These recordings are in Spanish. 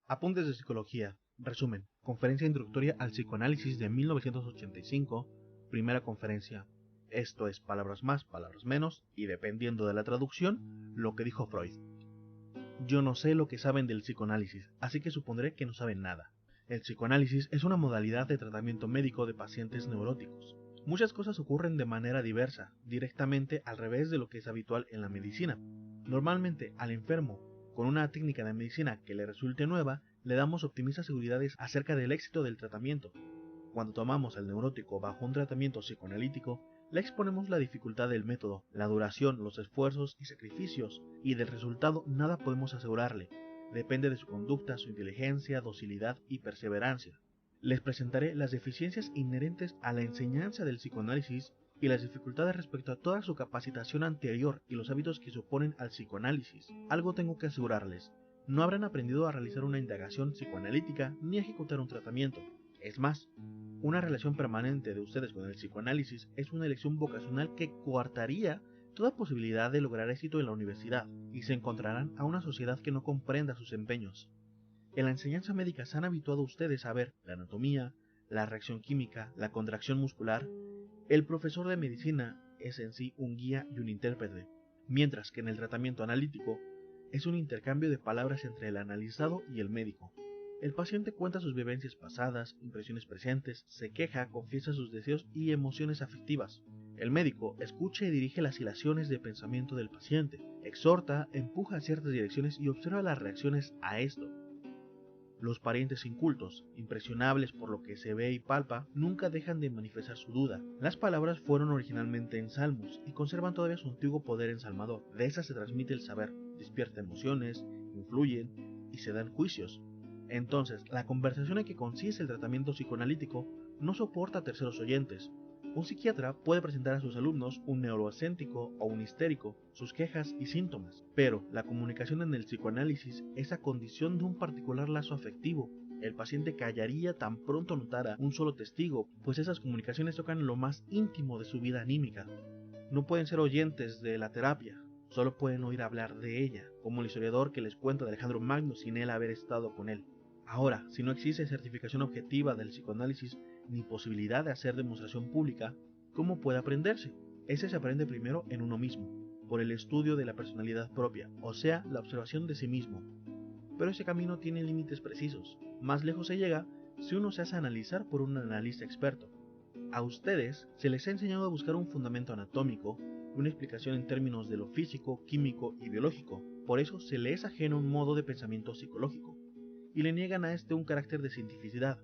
Apuntes de Psicología. Resumen. Conferencia introductoria al psicoanálisis de 1985. Primera conferencia. Esto es palabras más, palabras menos, y dependiendo de la traducción, lo que dijo Freud. Yo no sé lo que saben del psicoanálisis, así que supondré que no saben nada. El psicoanálisis es una modalidad de tratamiento médico de pacientes neuróticos. Muchas cosas ocurren de manera diversa, directamente al revés de lo que es habitual en la medicina. Normalmente, al enfermo, con una técnica de medicina que le resulte nueva, le damos optimistas seguridades acerca del éxito del tratamiento. Cuando tomamos al neurótico bajo un tratamiento psicoanalítico, le exponemos la dificultad del método, la duración, los esfuerzos y sacrificios, y del resultado nada podemos asegurarle. Depende de su conducta, su inteligencia, docilidad y perseverancia. Les presentaré las deficiencias inherentes a la enseñanza del psicoanálisis y las dificultades respecto a toda su capacitación anterior y los hábitos que se oponen al psicoanálisis. Algo tengo que asegurarles: no habrán aprendido a realizar una indagación psicoanalítica ni a ejecutar un tratamiento. Es más, una relación permanente de ustedes con el psicoanálisis es una elección vocacional que coartaría toda posibilidad de lograr éxito en la universidad, y se encontrarán a una sociedad que no comprenda sus empeños. En la enseñanza médica se han habituado ustedes a ver la anatomía, la reacción química, la contracción muscular. El profesor de medicina es en sí un guía y un intérprete, mientras que en el tratamiento analítico es un intercambio de palabras entre el analizado y el médico. El paciente cuenta sus vivencias pasadas, impresiones presentes, se queja, confiesa sus deseos y emociones afectivas. El médico escucha y dirige las hilaciones de pensamiento del paciente, exhorta, empuja a ciertas direcciones y observa las reacciones a esto. Los parientes incultos, impresionables por lo que se ve y palpa, nunca dejan de manifestar su duda. Las palabras fueron originalmente en salmos y conservan todavía su antiguo poder ensalmador. De esas se transmite el saber, despierta emociones, influyen y se dan juicios. Entonces, la conversación en que consiste el tratamiento psicoanalítico no soporta a terceros oyentes. Un psiquiatra puede presentar a sus alumnos un neuroascéntico o un histérico, sus quejas y síntomas, pero la comunicación en el psicoanálisis es a condición de un particular lazo afectivo. El paciente callaría tan pronto notara un solo testigo, pues esas comunicaciones tocan lo más íntimo de su vida anímica. No pueden ser oyentes de la terapia, solo pueden oír hablar de ella, como el historiador que les cuenta de Alejandro Magno sin él haber estado con él. Ahora, si no existe certificación objetiva del psicoanálisis ni posibilidad de hacer demostración pública, ¿cómo puede aprenderse? Ese se aprende primero en uno mismo, por el estudio de la personalidad propia, o sea, la observación de sí mismo. Pero ese camino tiene límites precisos. Más lejos se llega si uno se hace analizar por un analista experto. A ustedes se les ha enseñado a buscar un fundamento anatómico, una explicación en términos de lo físico, químico y biológico. Por eso se les es ajeno un modo de pensamiento psicológico, y le niegan a este un carácter de cientificidad.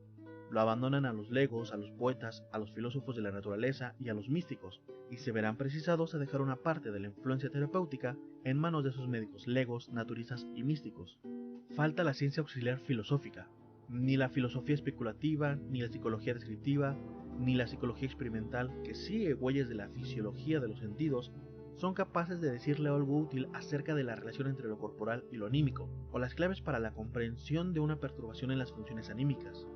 Lo abandonan a los legos, a los poetas, a los filósofos de la naturaleza y a los místicos, y se verán precisados a dejar una parte de la influencia terapéutica en manos de esos médicos legos, naturistas y místicos. Falta la ciencia auxiliar filosófica. Ni la filosofía especulativa, ni la psicología descriptiva, ni la psicología experimental, que sigue huellas de la fisiología de los sentidos, son capaces de decirle algo útil acerca de la relación entre lo corporal y lo anímico, o las claves para la comprensión de una perturbación en las funciones anímicas.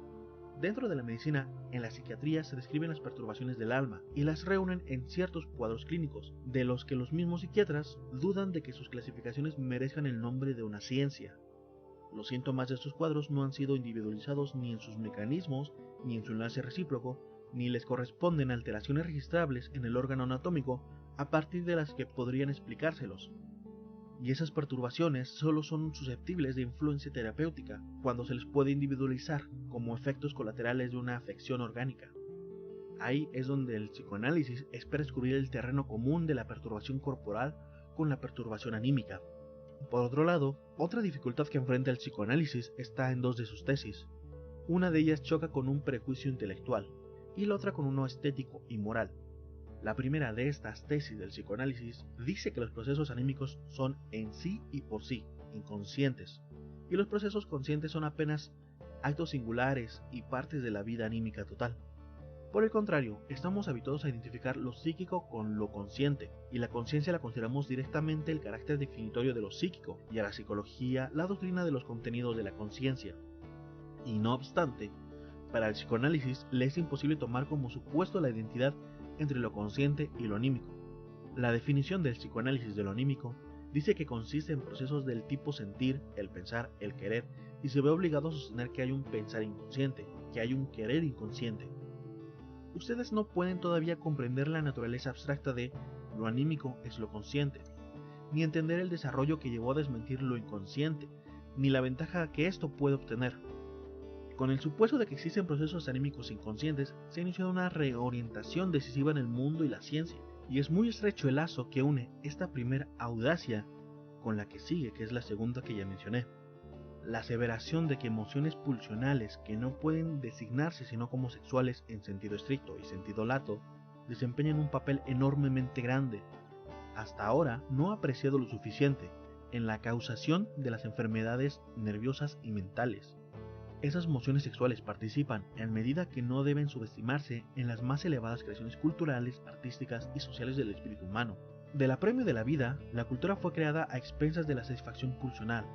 Dentro de la medicina, en la psiquiatría se describen las perturbaciones del alma y las reúnen en ciertos cuadros clínicos, de los que los mismos psiquiatras dudan de que sus clasificaciones merezcan el nombre de una ciencia. Los síntomas de estos cuadros no han sido individualizados ni en sus mecanismos, ni en su enlace recíproco, ni les corresponden alteraciones registrables en el órgano anatómico a partir de las que podrían explicárselos. Y esas perturbaciones solo son susceptibles de influencia terapéutica cuando se les puede individualizar como efectos colaterales de una afección orgánica. Ahí es donde el psicoanálisis espera descubrir el terreno común de la perturbación corporal con la perturbación anímica. Por otro lado, otra dificultad que enfrenta el psicoanálisis está en dos de sus tesis. Una de ellas choca con un prejuicio intelectual y la otra con uno estético y moral. La primera de estas tesis del psicoanálisis dice que los procesos anímicos son en sí y por sí, inconscientes, y los procesos conscientes son apenas actos singulares y partes de la vida anímica total. Por el contrario, estamos habituados a identificar lo psíquico con lo consciente, y la conciencia la consideramos directamente el carácter definitorio de lo psíquico, y a la psicología la doctrina de los contenidos de la conciencia. Y no obstante, para el psicoanálisis le es imposible tomar como supuesto la identidad entre lo consciente y lo anímico. La definición del psicoanálisis de lo anímico dice que consiste en procesos del tipo sentir, el pensar, el querer y se ve obligado a sostener que hay un pensar inconsciente, que hay un querer inconsciente. Ustedes no pueden todavía comprender la naturaleza abstracta de lo anímico es lo consciente, ni entender el desarrollo que llevó a desmentir lo inconsciente, ni la ventaja que esto puede obtener. Con el supuesto de que existen procesos anímicos inconscientes, se ha iniciado una reorientación decisiva en el mundo y la ciencia, y es muy estrecho el lazo que une esta primera audacia con la que sigue, que es la segunda que ya mencioné. La aseveración de que emociones pulsionales que no pueden designarse sino como sexuales en sentido estricto y sentido lato, desempeñan un papel enormemente grande, hasta ahora no apreciado lo suficiente, en la causación de las enfermedades nerviosas y mentales. Esas emociones sexuales participan, en medida que no deben subestimarse, en las más elevadas creaciones culturales, artísticas y sociales del espíritu humano. Del apremio de la vida, la cultura fue creada a expensas de la satisfacción pulsional,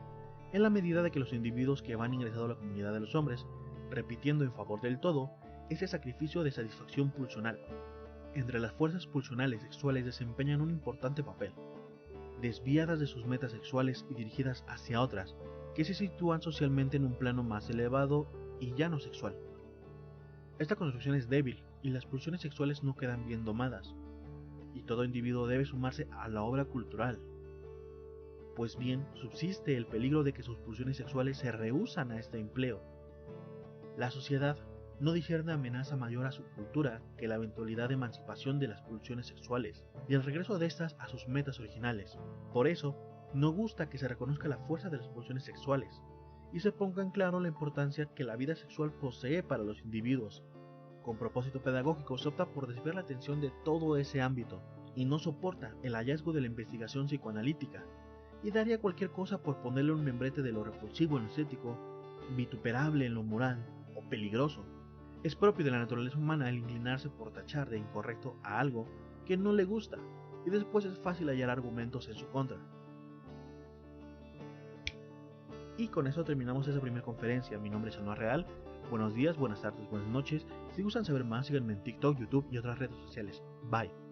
en la medida de que los individuos que van ingresando a la comunidad de los hombres, repitiendo en favor del todo, ese sacrificio de satisfacción pulsional. Entre las fuerzas pulsionales sexuales desempeñan un importante papel, desviadas de sus metas sexuales y dirigidas hacia otras, que se sitúan socialmente en un plano más elevado y ya no sexual. Esta construcción es débil y las pulsiones sexuales no quedan bien domadas, y todo individuo debe sumarse a la obra cultural. Pues bien, subsiste el peligro de que sus pulsiones sexuales se rehúsan a este empleo. La sociedad no discierne amenaza mayor a su cultura que la eventualidad de emancipación de las pulsiones sexuales y el regreso de estas a sus metas originales. Por eso, no gusta que se reconozca la fuerza de las pulsiones sexuales y se ponga en claro la importancia que la vida sexual posee para los individuos. Con propósito pedagógico se opta por desviar la atención de todo ese ámbito y no soporta el hallazgo de la investigación psicoanalítica y daría cualquier cosa por ponerle un membrete de lo repulsivo en lo estético, vituperable en lo moral o peligroso. Es propio de la naturaleza humana el inclinarse por tachar de incorrecto a algo que no le gusta y después es fácil hallar argumentos en su contra. Y con eso terminamos esa primera conferencia. Mi nombre es Anuar Real. Buenos días, buenas tardes, buenas noches. Si gustan saber más, síganme en TikTok, YouTube y otras redes sociales. Bye.